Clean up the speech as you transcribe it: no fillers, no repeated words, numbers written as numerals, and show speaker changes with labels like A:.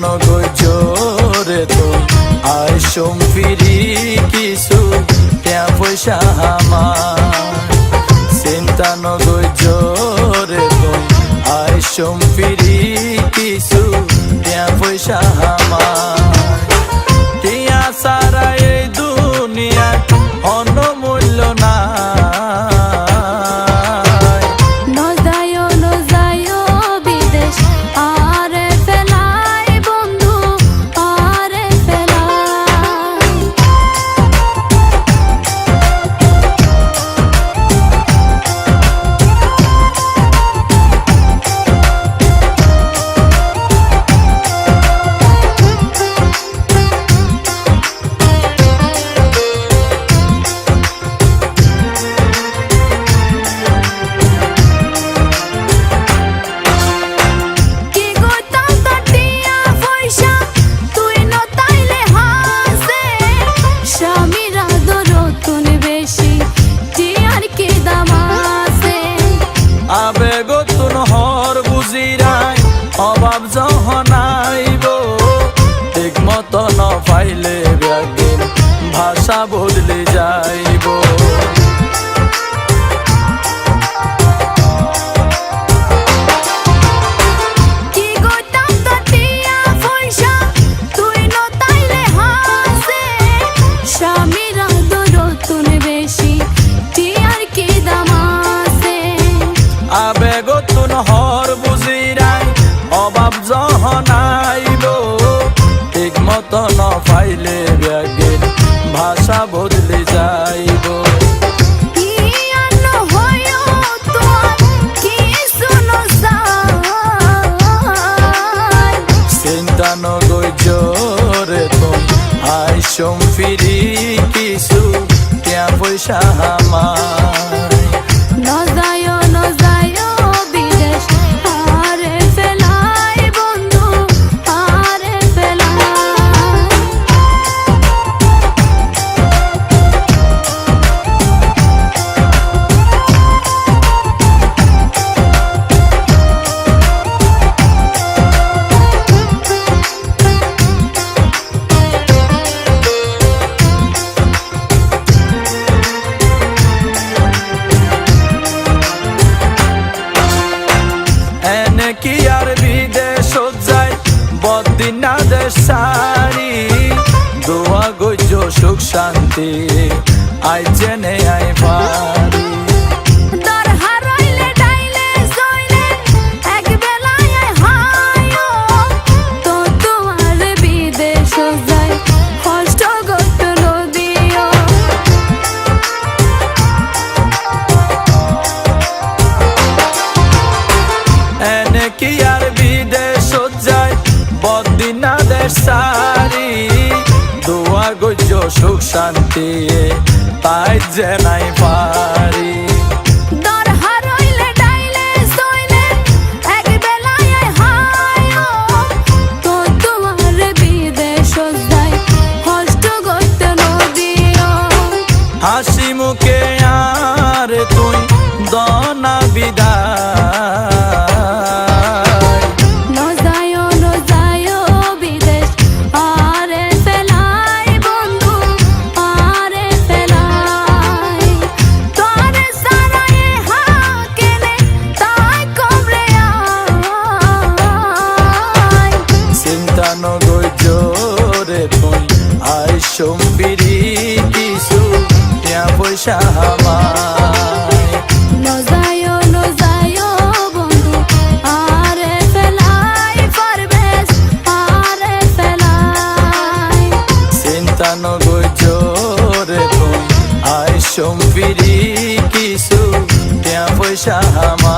A: নগজরে তুই আয় সোম ফিরি কিছু টিয়া পয়সা আমার চিন্তা নগজরে তুই আয় সোম ফিরি কিছু টিয়া পয়সা আমার টিয়া সারা এই দুনিয়া অনমূল্য না আবেগতুন হর বুঝিরাই অভাব যখন আইব ঠিক মতো ন পাইলে ব্যাগের ভাষা বদলে যাইব আবেগতুন হর বুঝিরাই অভাব যখন আইব ঠিক মতো ন পাইলে ব্যাগের ভাষা বদলে যাইব চিন্তা নগজরে তুই আয় সোম ফিরি কিছু টিয়া পয়সা আমার কি আর বিদেশ যাই বদিনা দেশ সারি দোয়া গজ সুখ শান্তি আই জেনে আই পারি কি আর বিদেশ যাই বদিনা দেশ সারি দোয়া গজ সুখ শান্তি তাই যে নাই পারি হাসি মুখে আর তুই দনা বিদায় নগজরে তুই আয় সোম ফিরি কিছু টিয়া পয়সা আমায়
B: নজায় বন্ধু আরে ফেলাই পারবেস আরে ফেলাই
A: চিন্তা নগজরে তুই আয় সোম ফিরি কিছু টিয়া পয়সা আমায়